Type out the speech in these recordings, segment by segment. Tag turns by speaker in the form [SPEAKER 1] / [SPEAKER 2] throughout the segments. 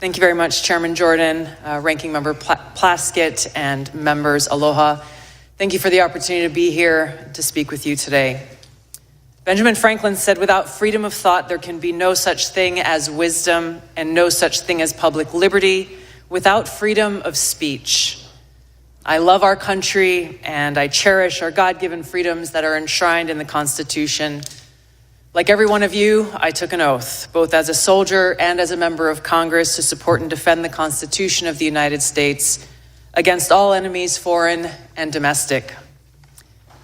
[SPEAKER 1] Thank you very much, Chairman Jordan, Ranking Member Plaskett, and members, aloha. Thank you for the opportunity to be here to speak with you today. Benjamin Franklin said, "Without freedom of thought, there can be no such thing as wisdom and no such thing as public liberty without freedom of speech." I love our country and I cherish our God-given freedoms that are enshrined in the Constitution. Like every one of you, I took an oath, both as a soldier and as a member of Congress, to support and defend the Constitution of the United States against all enemies, foreign and domestic.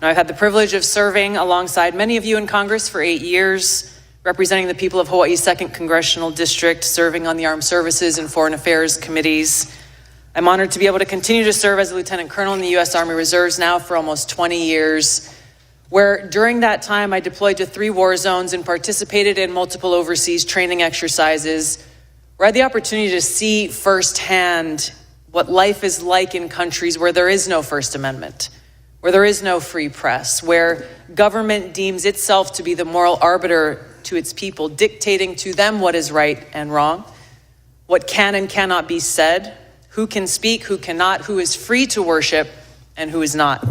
[SPEAKER 1] Now, I've had the privilege of serving alongside many of you in Congress for 8 years, representing the people of Hawaii's 2nd Congressional District, serving on the Armed Services and Foreign Affairs Committees. I'm honored to be able to continue to serve as a Lieutenant Colonel in the U.S. Army Reserves now for almost 20 years, where during that time I deployed to 3 war zones and participated in multiple overseas training exercises, where I had the opportunity to see firsthand what life is like in countries where there is no First Amendment, where there is no free press, where government deems itself to be the moral arbiter to its people, dictating to them what is right and wrong, what can and cannot be said, who can speak, who cannot, who is free to worship, and who is not.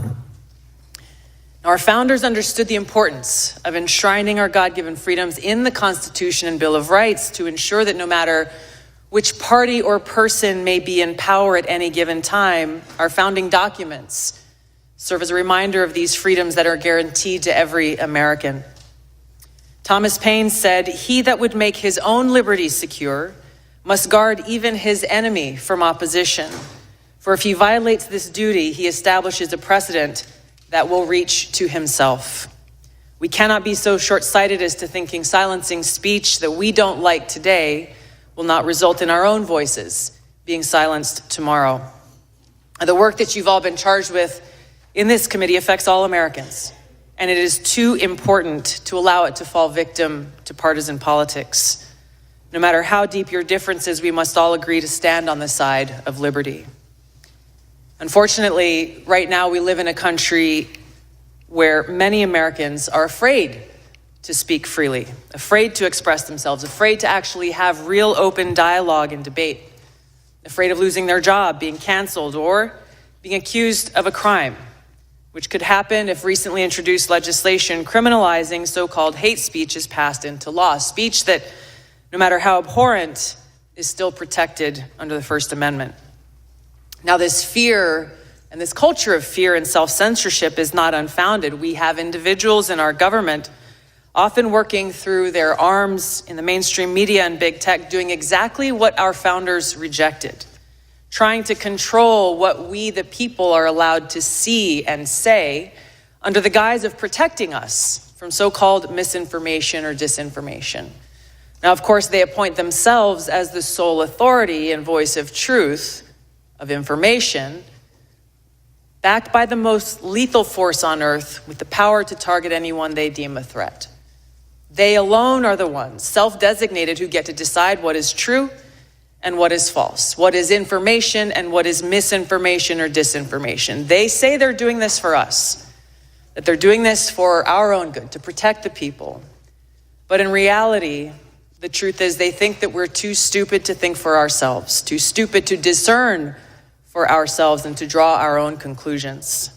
[SPEAKER 1] Now, our founders understood the importance of enshrining our God-given freedoms in the Constitution and Bill of Rights to ensure that no matter which party or person may be in power at any given time, our founding documents serve as a reminder of these freedoms that are guaranteed to every American. Thomas Paine said, "He that would make his own liberty secure must guard even his enemy from opposition. For if he violates this duty, he establishes a precedent that will reach to himself." We cannot be so short-sighted as to thinking silencing speech that we don't like today will not result in our own voices being silenced tomorrow. The work that you've all been charged with in this committee affects all Americans, and it is too important to allow it to fall victim to partisan politics. No matter how deep your differences, we must all agree to stand on the side of liberty. Unfortunately, right now we live in a country where many Americans are afraid to speak freely, afraid to express themselves, afraid to actually have real open dialogue and debate, afraid of losing their job, being canceled, or being accused of a crime, which could happen if recently introduced legislation criminalizing so-called hate speech is passed into law, speech that, no matter how abhorrent, is still protected under the First Amendment. Now, this fear and this culture of fear and self-censorship is not unfounded. We have individuals in our government often working through their arms in the mainstream media and big tech, doing exactly what our founders rejected, trying to control what we, the people, are allowed to see and say under the guise of protecting us from so-called misinformation or disinformation. Now, of course, they appoint themselves as the sole authority and voice of truth, of information, backed by the most lethal force on earth with the power to target anyone they deem a threat. They alone are the ones, self-designated, who get to decide what is true and what is false, what is information and what is misinformation or disinformation. They say they're doing this for us, that they're doing this for our own good, to protect the people. But in reality, the truth is they think that we're too stupid to think for ourselves, too stupid to discern for ourselves and to draw our own conclusions.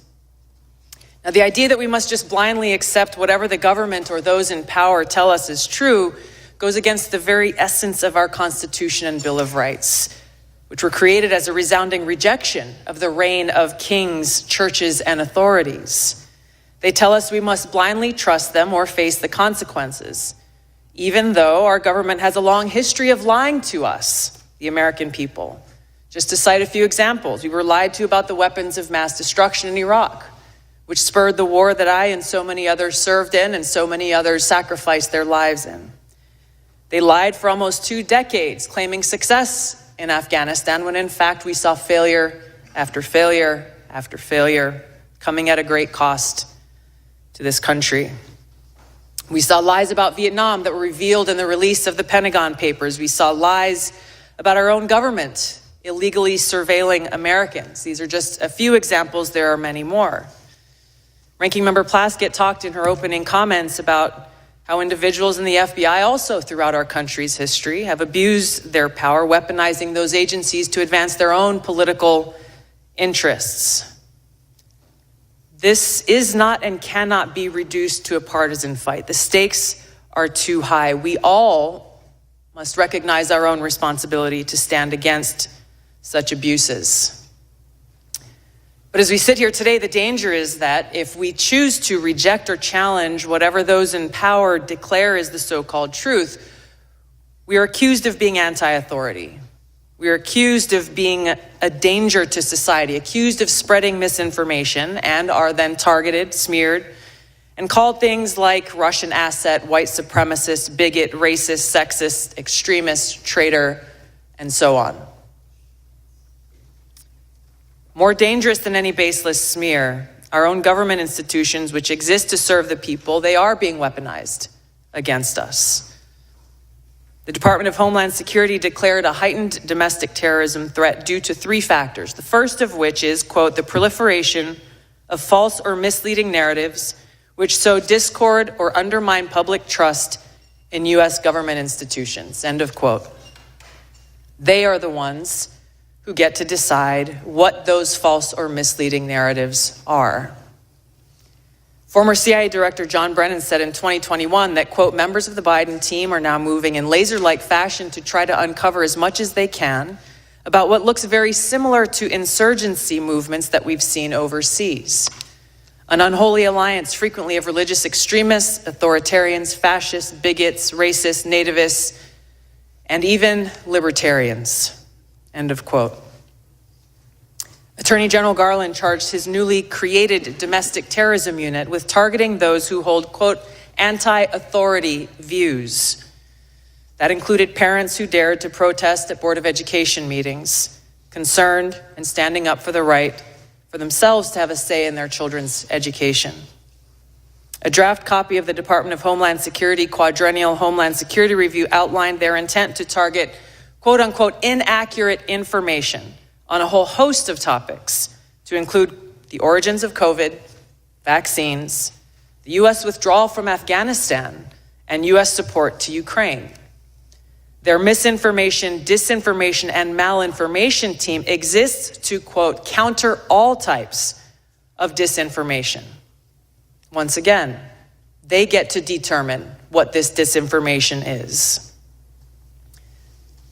[SPEAKER 1] Now, the idea that we must just blindly accept whatever the government or those in power tell us is true goes against the very essence of our Constitution and Bill of Rights, which were created as a resounding rejection of the reign of kings, churches, and authorities. They tell us we must blindly trust them or face the consequences, even though our government has a long history of lying to us, the American people. Just to cite a few examples, we were lied to about the weapons of mass destruction in Iraq, which spurred the war that I and so many others served in and so many others sacrificed their lives in. They lied for almost 2 decades, claiming success in Afghanistan, when in fact we saw failure after failure after failure, coming at a great cost to this country. We saw lies about Vietnam that were revealed in the release of the Pentagon Papers. We saw lies about our own government illegally surveilling Americans. These are just a few examples. There are many more. Ranking Member Plaskett talked in her opening comments about how individuals in the FBI also throughout our country's history have abused their power, weaponizing those agencies to advance their own political interests. This is not and cannot be reduced to a partisan fight. The stakes are too high. We all must recognize our own responsibility to stand against such abuses. But as we sit here today, the danger is that if we choose to reject or challenge whatever those in power declare is the so-called truth, we are accused of being anti-authority. We are accused of being a danger to society, accused of spreading misinformation, and are then targeted, smeared, and called things like Russian asset, white supremacist, bigot, racist, sexist, extremist, traitor, and so on. More dangerous than any baseless smear, our own government institutions, which exist to serve the people, they are being weaponized against us. The Department of Homeland Security declared a heightened domestic terrorism threat due to three factors. The first of which is, quote, the proliferation of false or misleading narratives which sow discord or undermine public trust in U.S. government institutions, end of quote. They are the ones who get to decide what those false or misleading narratives are. Former CIA Director John Brennan said in 2021 that, quote, members of the Biden team are now moving in laser-like fashion to try to uncover as much as they can about what looks very similar to insurgency movements that we've seen overseas. An unholy alliance frequently of religious extremists, authoritarians, fascists, bigots, racists, nativists, and even libertarians. End of quote. Attorney General Garland charged his newly created domestic terrorism unit with targeting those who hold, quote, anti-authority views. That included parents who dared to protest at Board of Education meetings, concerned and standing up for the right for themselves to have a say in their children's education. A draft copy of the Department of Homeland Security Quadrennial Homeland Security Review outlined their intent to target quote unquote inaccurate information on a whole host of topics, to include the origins of COVID, vaccines, the U.S. withdrawal from Afghanistan, and U.S. support to Ukraine. Their misinformation, disinformation, and malinformation team exists to, quote, counter all types of disinformation. Once again, they get to determine what this disinformation is.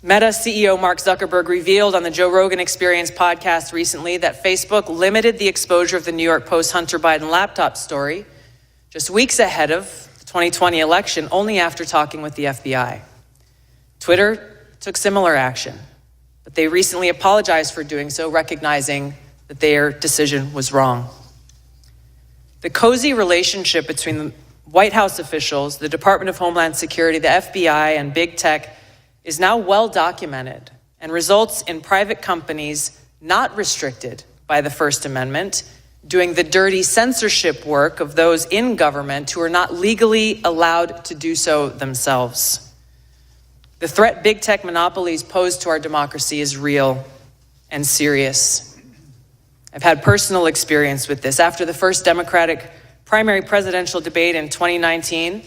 [SPEAKER 1] Meta CEO Mark Zuckerberg revealed on the Joe Rogan Experience podcast recently that Facebook limited the exposure of the New York Post Hunter Biden laptop story just weeks ahead of the 2020 election, only after talking with the FBI. Twitter took similar action, but they recently apologized for doing so, recognizing that their decision was wrong. The cozy relationship between the White House officials, the Department of Homeland Security, the FBI, and big tech is now well documented and results in private companies not restricted by the First Amendment doing the dirty censorship work of those in government who are not legally allowed to do so themselves. The threat big tech monopolies pose to our democracy is real and serious. I've had personal experience with this. After the first Democratic primary presidential debate in 2019,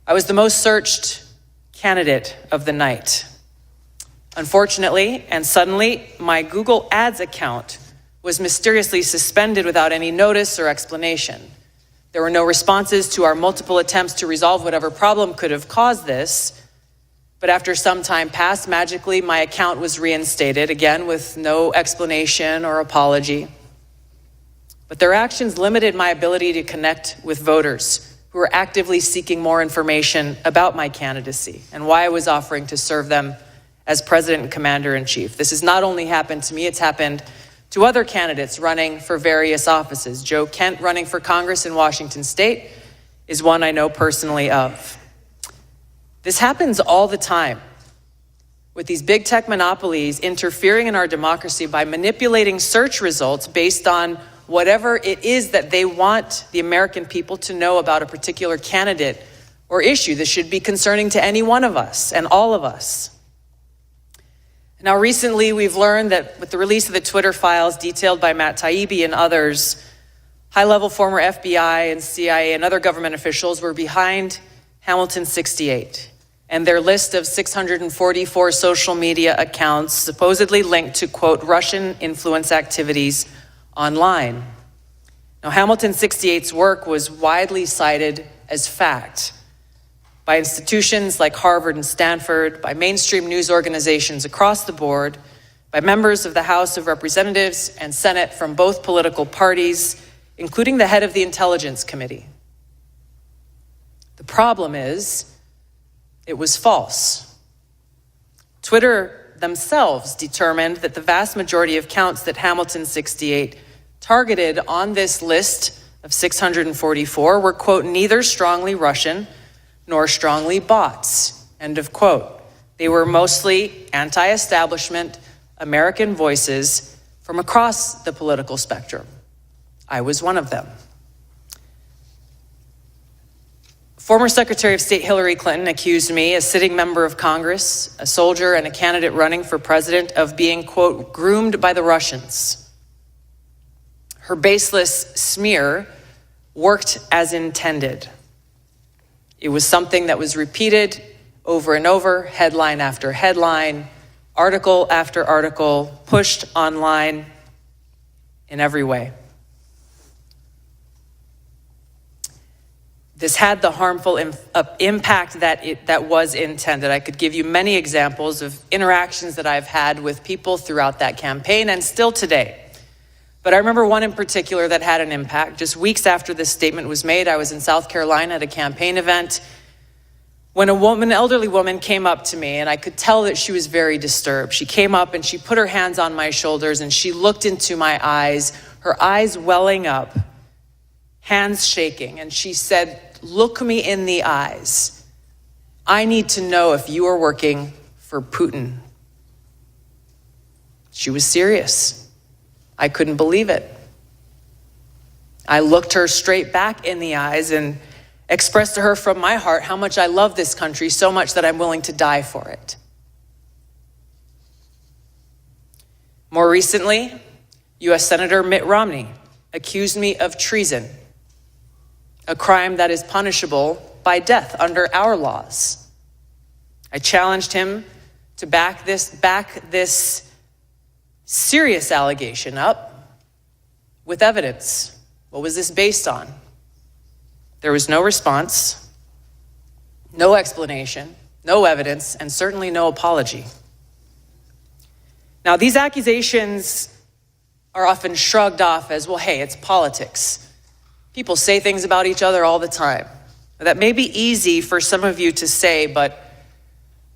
[SPEAKER 1] I was the most searched candidate of the night. Unfortunately, and suddenly, my Google Ads account was mysteriously suspended without any notice or explanation. There were no responses to our multiple attempts to resolve whatever problem could have caused this, but after some time passed, magically my account was reinstated, again with no explanation or apology. But their actions limited my ability to connect with voters who were actively seeking more information about my candidacy and why I was offering to serve them as President and Commander-in-Chief. This has not only happened to me, it's happened to other candidates running for various offices. Joe Kent, running for Congress in Washington State, is one I know personally of. This happens all the time, with these big tech monopolies interfering in our democracy by manipulating search results based on whatever it is that they want the American people to know about a particular candidate or issue that should be concerning to any one of us and all of us. Now, recently, we've learned that with the release of the Twitter files detailed by Matt Taibbi and others, high-level former FBI and CIA and other government officials were behind Hamilton 68, and their list of 644 social media accounts supposedly linked to, quote, Russian influence activities online. Now, Hamilton 68's work was widely cited as fact by institutions like Harvard and Stanford, by mainstream news organizations across the board, by members of the House of Representatives and Senate from both political parties, including the head of the Intelligence Committee. The problem is, it was false. Twitter themselves determined that the vast majority of accounts that Hamilton 68 targeted on this list of 644 were, quote, neither strongly Russian nor strongly bots, end of quote. They were mostly anti-establishment American voices from across the political spectrum. I was one of them. Former Secretary of State Hillary Clinton accused me, a sitting member of Congress, a soldier, and a candidate running for president, of being, quote, groomed by the Russians. Her baseless smear worked as intended. It was something that was repeated over and over, headline after headline, article after article, pushed online in every way. This had the harmful impact that was intended. I could give you many examples of interactions that I've had with people throughout that campaign and still today. But I remember one in particular that had an impact. Just weeks after this statement was made, I was in South Carolina at a campaign event when an elderly woman came up to me, and I could tell that she was very disturbed. She came up and she put her hands on my shoulders and she looked into my eyes, her eyes welling up, hands shaking, and she said, "Look me in the eyes. I need to know if you are working for Putin." She was serious. I couldn't believe it. I looked her straight back in the eyes and expressed to her from my heart how much I love this country, so much that I'm willing to die for it. More recently, U.S. Senator Mitt Romney accused me of treason, a crime that is punishable by death under our laws. I challenged him to back this serious allegation up with evidence. What was this based on? There was no response, no explanation, no evidence, and certainly no apology. Now, these accusations are often shrugged off as, well, hey, it's politics. People say things about each other all the time. That may be easy for some of you to say, but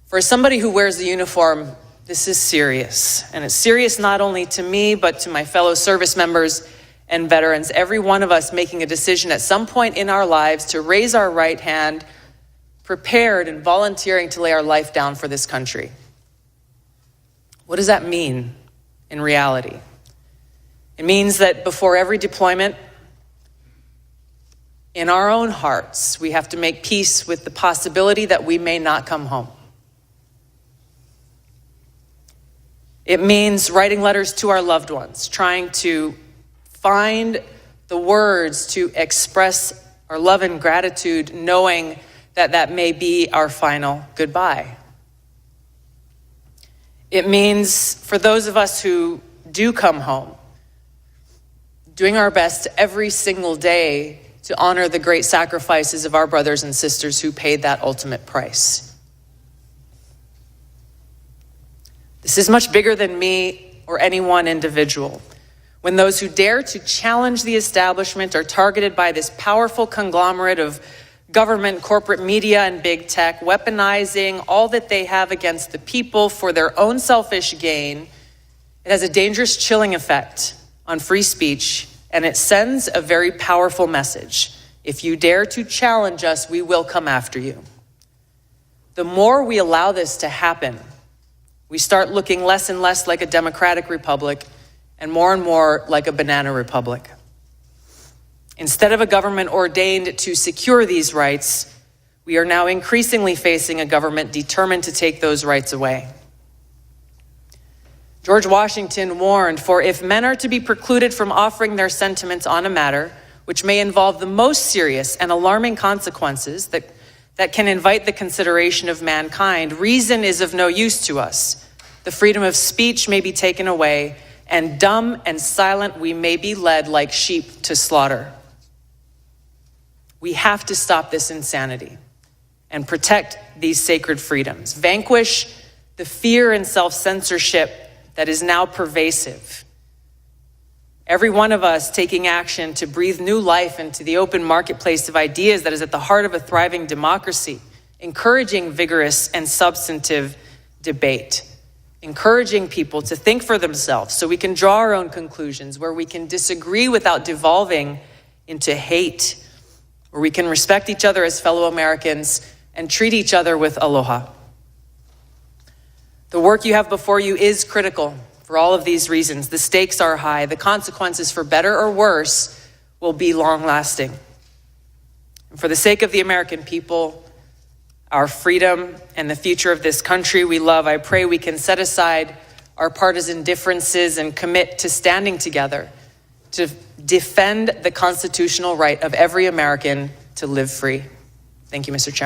[SPEAKER 1] for somebody who wears the uniform, this is serious. And it's serious not only to me, but to my fellow service members and veterans, every one of us making a decision at some point in our lives to raise our right hand, prepared and volunteering to lay our life down for this country. What does that mean in reality? It means that before every deployment, in our own hearts, we have to make peace with the possibility that we may not come home. It means writing letters to our loved ones, trying to find the words to express our love and gratitude, knowing that that may be our final goodbye. It means for those of us who do come home, doing our best every single day to honor the great sacrifices of our brothers and sisters who paid that ultimate price. This is much bigger than me or any one individual. When those who dare to challenge the establishment are targeted by this powerful conglomerate of government, corporate media, and big tech, weaponizing all that they have against the people for their own selfish gain, it has a dangerous chilling effect on free speech, and it sends a very powerful message. If you dare to challenge us, we will come after you. The more we allow this to happen, we start looking less and less like a democratic republic and more like a banana republic. Instead of a government ordained to secure these rights, we are now increasingly facing a government determined to take those rights away. George Washington warned, "For if men are to be precluded from offering their sentiments on a matter which may involve the most serious and alarming consequences that that can invite the consideration of mankind, reason is of no use to us. The freedom of speech may be taken away, and dumb and silent we may be led like sheep to slaughter. We have to stop this insanity and protect these sacred freedoms. Vanquish the fear and self-censorship that is now pervasive. Every one of us taking action to breathe new life into the open marketplace of ideas that is at the heart of a thriving democracy, encouraging vigorous and substantive debate, encouraging people to think for themselves so we can draw our own conclusions, where we can disagree without devolving into hate, where we can respect each other as fellow Americans and treat each other with aloha. The work you have before you is critical for all of these reasons. The stakes are high. The consequences, for better or worse, will be long-lasting. And for the sake of the American people, our freedom, and the future of this country we love, I pray we can set aside our partisan differences and commit to standing together to defend the constitutional right of every American to live free. Thank you, Mr. Chairman.